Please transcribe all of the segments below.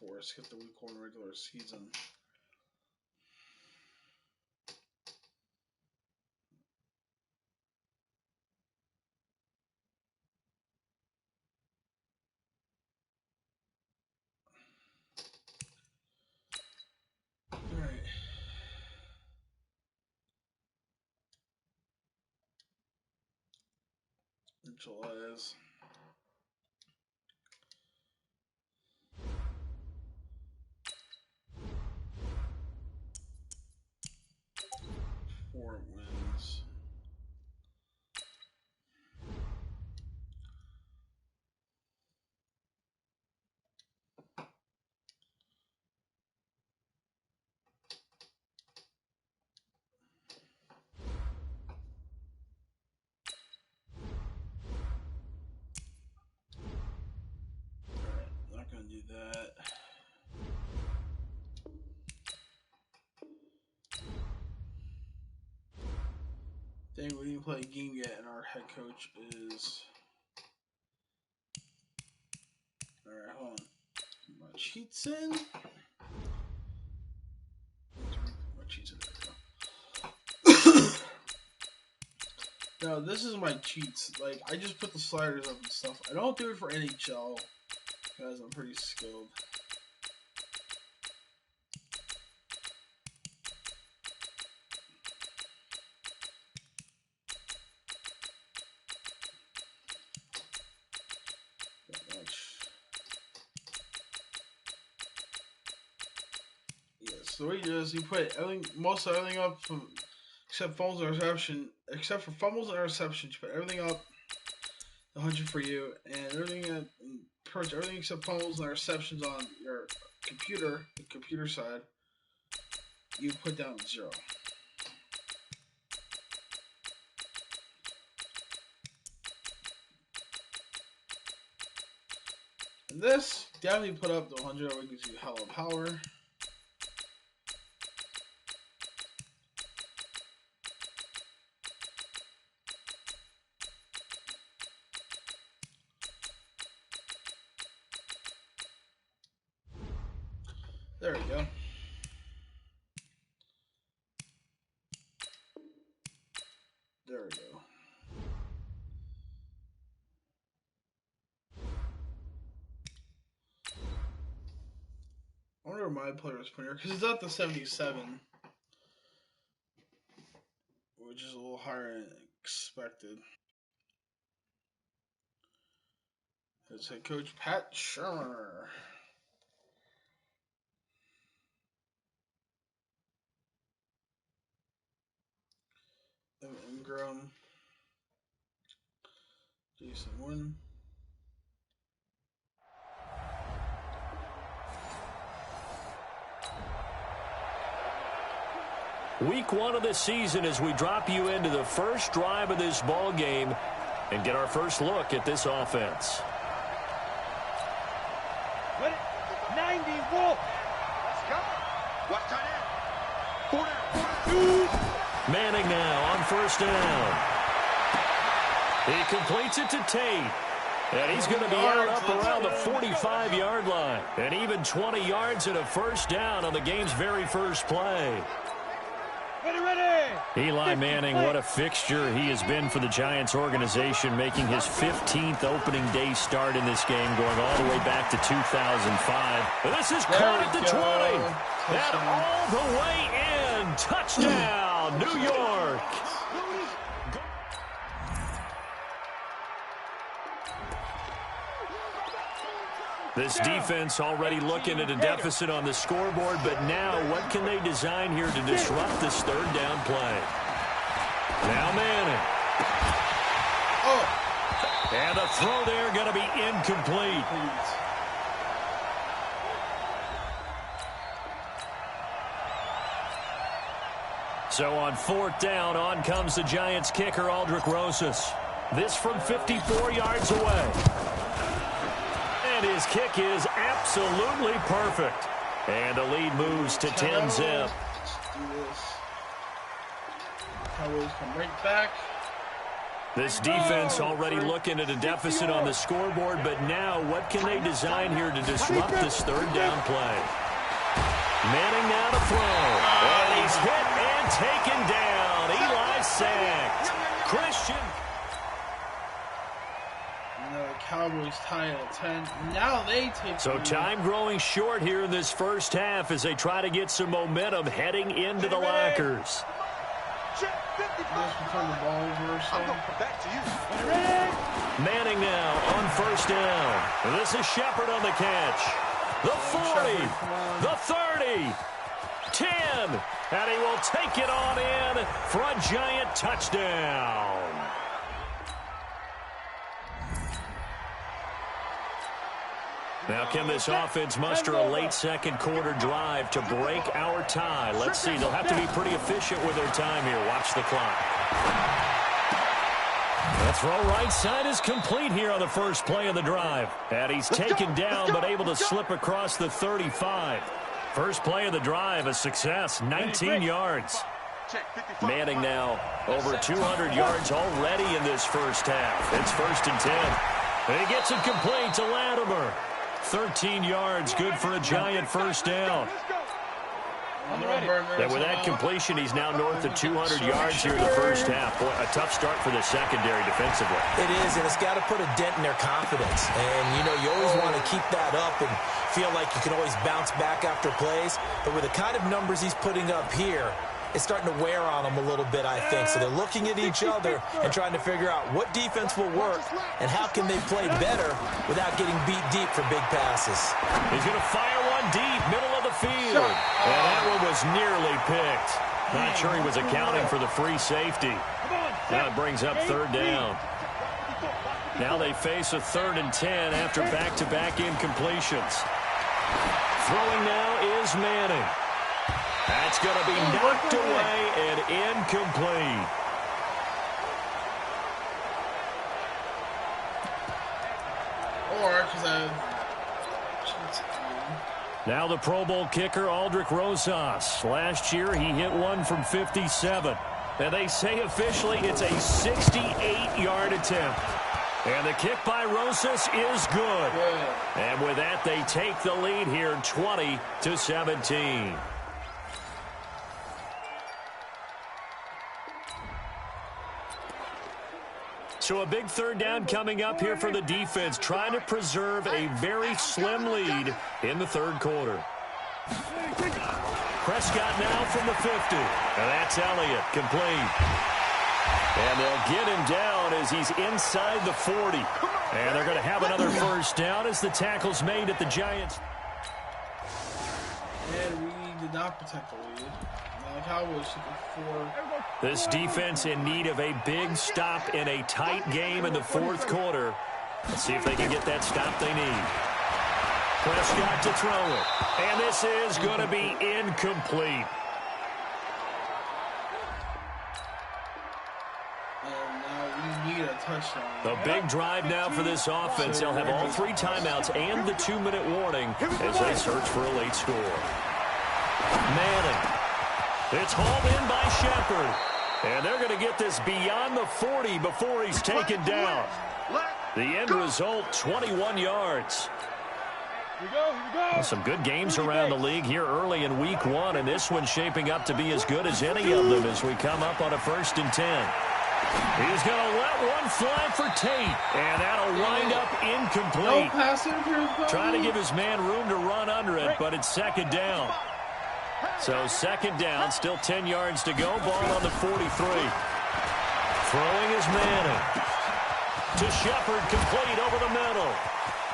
4. Skip the week 1 regular season. Alright. July's. Four wins. Not gonna do that. Dang, we didn't play a game yet, and our head coach is. Alright, hold on. My cheats in. My cheats in. Now, this is my cheats. Like, I just put the sliders up and stuff. I don't do it for NHL, because I'm pretty skilled. That much. Yes, the way you do is you put everything, most of everything up from, except fumbles and interception. Except for fumbles and interceptions, you put everything up 100 for you, and everything everything except fumbles and interceptions on your computer, the computer side, you put down 0. And this definitely put up the 100, it gives you hella power. There we go. There we go. I wonder where my player was put here, because it's at the 77, which is a little higher than expected. His head coach, Pat Shermer. Ingram. Jason Wynn. Week 1 of the season as we drop you into the first drive of this ball game and get our first look at this offense. 90 Wolf. Let's go. What's tight end? Manning now on first down. He completes it to Tate. And he's going to be out up around the 45-yard line. And even 20 yards and a first down on the game's very first play. Eli Manning, what a fixture he has been for the Giants organization, making his 15th opening day start in this game, going all the way back to 2005. This is caught at the 20. And all the way in. Touchdown, New York. This defense already looking at a deficit on the scoreboard, but now what can they design here to disrupt this third down play? Now Manning. Oh. And the throw there going to be incomplete. So on fourth down, on comes the Giants kicker, Aldrich Rosas. This from 54 yards away. And his kick is absolutely perfect. And the lead moves to 10-zip. Let's do this. Cowboys come right back. This defense already looking at a deficit on the scoreboard, but now what can they design here to disrupt this third down play? Manning now to throw. And he's hit and taken down. Eli sacked. Christian. The Cowboys tie at 10. Now they take. So time growing short here in this first half as they try to get some momentum heading into the lockers. Turn the ball over or something. Manning now on first down. This is Shepard on the catch. The 40, the 30, 10, and he will take it on in for a giant touchdown. Now, can this offense muster a late second quarter drive to break our tie? Let's see. They'll have to be pretty efficient with their time here. Watch the clock. The throw right side is complete here on the first play of the drive. And he's taken down but able to slip across the 35. First play of the drive, a success, 19 yards. Manning now over 200 yards already in this first half. It's 1st and 10. And he gets it complete to Latimer. 13 yards, good for a giant first down. And with that completion, he's now north of 200 yards here in the first half. Boy, a tough start for the secondary defensively. It is, and it's got to put a dent in their confidence. And, you know, you always want to keep that up and feel like you can always bounce back after plays. But with the kind of numbers he's putting up here, it's starting to wear on them a little bit, I think. So they're looking at each other and trying to figure out what defense will work and how can they play better without getting beat deep for big passes. He's going to fire one deep, middle of the field. And that one was nearly picked. Not sure he was accounting for the free safety. Now it brings up third down. Now they face a 3rd and 10 after back-to-back incompletions. Throwing now is Manning. That's going to be knocked away and incomplete. Now the Pro Bowl kicker, Aldrich Rosas. Last year he hit one from 57. And they say officially it's a 68-yard attempt. And the kick by Rosas is good. And with that, they take the lead here 20-17. So a big third down coming up here for the defense, trying to preserve a very slim lead in the third quarter. Prescott now from the 50. And that's Elliott, complete. And they'll get him down as he's inside the 40. And they're going to have another first down as the tackle's made at the Giants. And we did not protect the lead. Cowboys took 4. This defense in need of a big stop in a tight game in the fourth quarter. Let's see if they can get that stop they need. Prescott to throw it. And this is going to be incomplete. And now we need a touchdown. A big drive now for this offense. They'll have all 3 timeouts and the 2-minute warning as they search for a late score. Manning. It's hauled in by Shepard. And they're going to get this beyond the 40 before he's taken down. The end result, 21 yards. Here we go. Some good games around the league here early in week 1, and this one's shaping up to be as good as any of them as we come up on a 1st and 10. He's going to let one fly for Tate, and that'll wind up incomplete. Trying to give his man room to run under it, but it's 2nd down. So 2nd down, still 10 yards to go. Ball on the 43. Throwing is Manning. To Shepard, complete over the middle.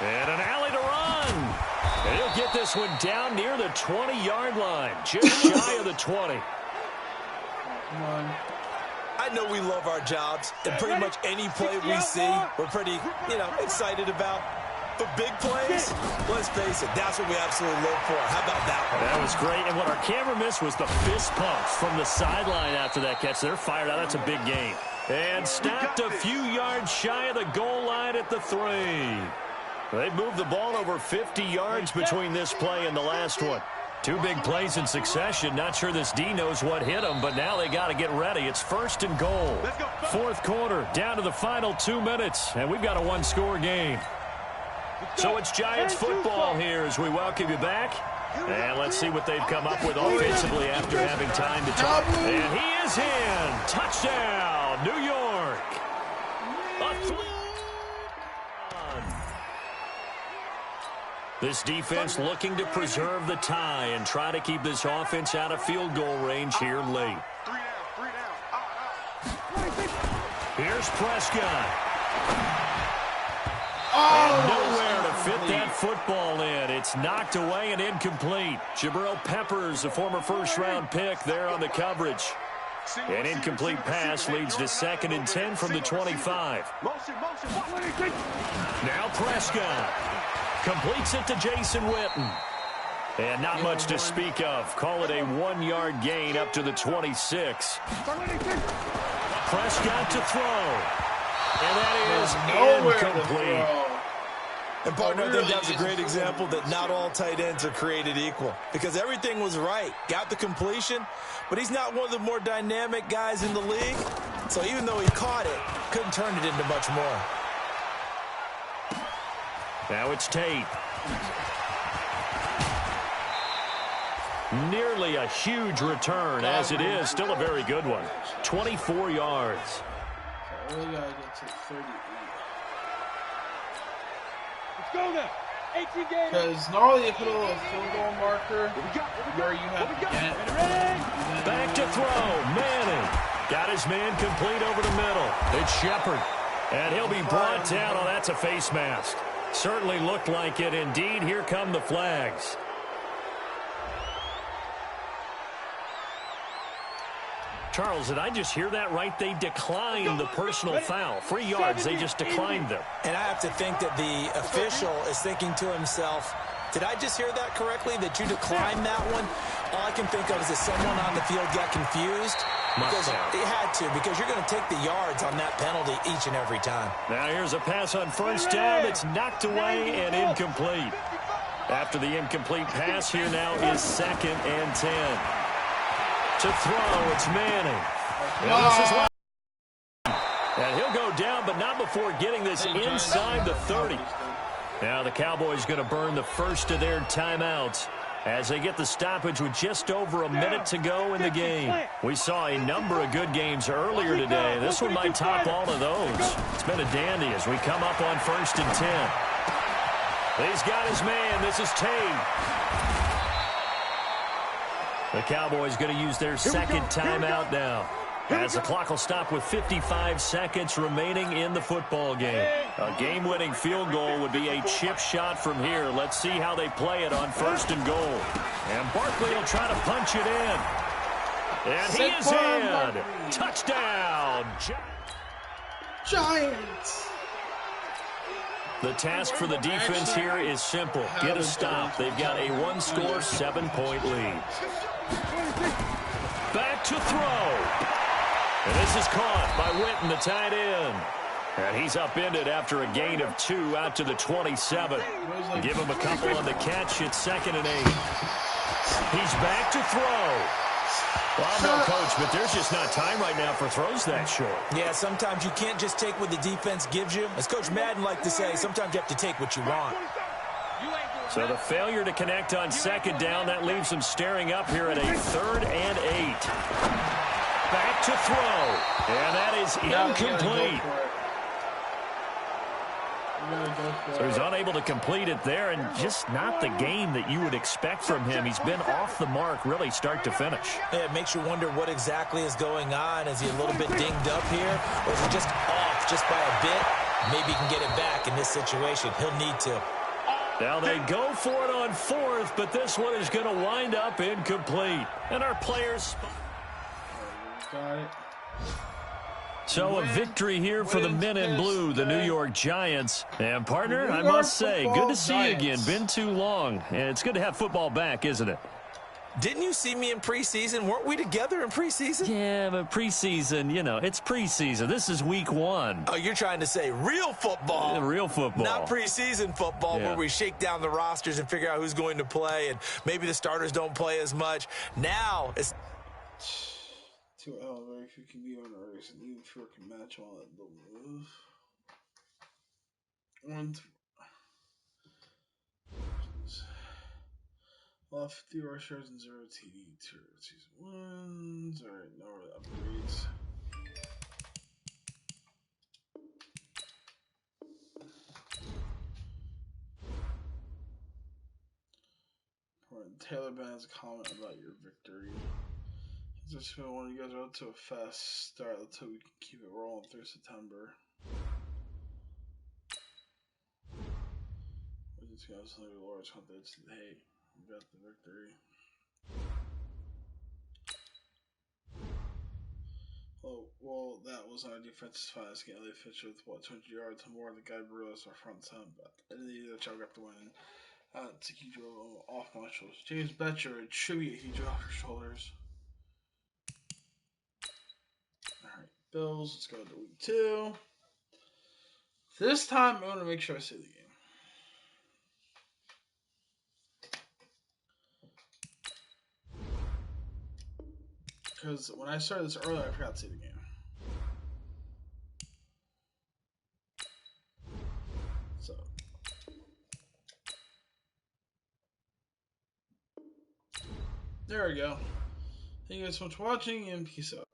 And an alley to run. And he'll get this one down near the 20-yard line. Just shy of the 20. Come on. I know we love our jobs, and pretty much any play we see, we're pretty, excited about. But big plays, let's face it, that's what we absolutely live for. How about that one? That was great. And what our camera missed was the fist pumps from the sideline after that catch. They're fired out. That's a big game. And stopped a few yards shy of the goal line at the 3. They moved the ball over 50 yards between this play and the last one. Two big plays in succession. Not sure this D knows what hit him, but now they got to get ready. It's 1st and goal. Fourth quarter, down to the final 2 minutes, and we've got a one-score game. So it's Giants football here as we welcome you back. And let's see what they've come up with offensively after having time to talk. And he is in. Touchdown, New York. This defense looking to preserve the tie and try to keep this offense out of field goal range here late. Here's Prescott. And nowhere to fit that football in. It's knocked away and incomplete. Jabril Peppers, a former first-round pick there on the coverage. An incomplete pass leads to 2nd and 10 from the 25. Now Prescott completes it to Jason Witten. And not much to speak of. Call it a 1-yard gain up to the 26. Prescott to throw. And that is incomplete. And, partner, I think that was a great example that not all tight ends are created equal. Because everything was right. Got the completion, but he's not one of the more dynamic guys in the league. So even though he caught it, couldn't turn it into much more. Now it's Tate. Nearly a huge return, as it is. Still a very good one. 24 yards. So we gotta get to 38. Let's go now. 18 games. Because normally you put a little field goal marker where you have to get. Back to throw. Manning. Got his man complete over the middle. It's Shepard. And he'll be brought down. Oh, that's a face mask. Certainly looked like it. Indeed, here come the flags. Charles, did I just hear that right? They declined the personal foul. 3 yards, they just declined them. And I have to think that the official is thinking to himself, did I just hear that correctly, that you declined that one? All I can think of is that someone on the field got confused. Because it had to, because you're going to take the yards on that penalty each and every time. Now here's a pass on first down. It's knocked away and incomplete. After the incomplete pass, here now is 2nd and 10. To throw, it's Manning. And he'll go down, but not before getting this inside the 30. Now the Cowboys going to burn the first of their timeouts as they get the stoppage with just over a minute to go in the game. We saw a number of good games earlier today. This one might top all of those. It's been a dandy as we come up on 1st and 10. He's got his man. This is Tate. The Cowboys going to use their second timeout now, as the clock will stop with 55 seconds remaining in the football game. A game-winning field goal would be a chip shot from here. Let's see how they play it on 1st and goal. And Barkley will try to punch it in. And he is in. Touchdown. Giants. The task for the defense here is simple. Get a stop. They've got a one-score, 7-point lead. Back to throw. And this is caught by Witten, the tight end. And he's upended after a gain of 2 out to the 27. Give him a couple on the catch. It's 2nd and 8. He's back to throw. Well, I'm no coach, but there's just not time right now for throws that short. Yeah, sometimes you can't just take what the defense gives you. As Coach Madden liked to say, sometimes you have to take what you want. So the failure to connect on 2nd down, that leaves them staring up here at a 3rd and 8. Back to throw. And that is incomplete. So he's unable to complete it there, and just not the game that you would expect from him. He's been off the mark really start to finish. Yeah, it makes you wonder what exactly is going on. Is he a little bit dinged up here, or is he just off just by a bit? Maybe he can get it back in this situation. He'll need to. Now they go for it on 4th, but this one is going to wind up incomplete. And our players... Got it. So a victory here for the men in blue, the New York Giants. And, partner, I must say, good to see you again. Been too long. And it's good to have football back, isn't it? Didn't you see me in preseason? Weren't we together in preseason? Yeah, but preseason, you know, it's preseason. This is week 1. Oh, you're trying to say real football. Real football. Not preseason football where we shake down the rosters and figure out who's going to play, and maybe the starters don't play as much. Now it's... Very few can be on a race, and even fewer can match all that little move. Well, 50 rush yards and 0 TD, 2 season wins. Alright, no upgrades. Taylor Ben has a comment about your victory. He's just when you guys are up to a fast start. Let's hope we can keep it rolling through September. We're just gonna send the Lord's hunt. Hey, we got the victory. Well, that was our defense's finest game. They finished with 200 yards more than the guy Burles our front son, but I didn't either. Y'all got the win. It's a huge off my shoulders. James Betcher, it should be a huge off your shoulders. Alright, Bills, let's go to week 2. This time, I want to make sure I see the game. Because when I started this earlier, I forgot to see the game. So. There we go. Thank you guys so much for watching, and peace out.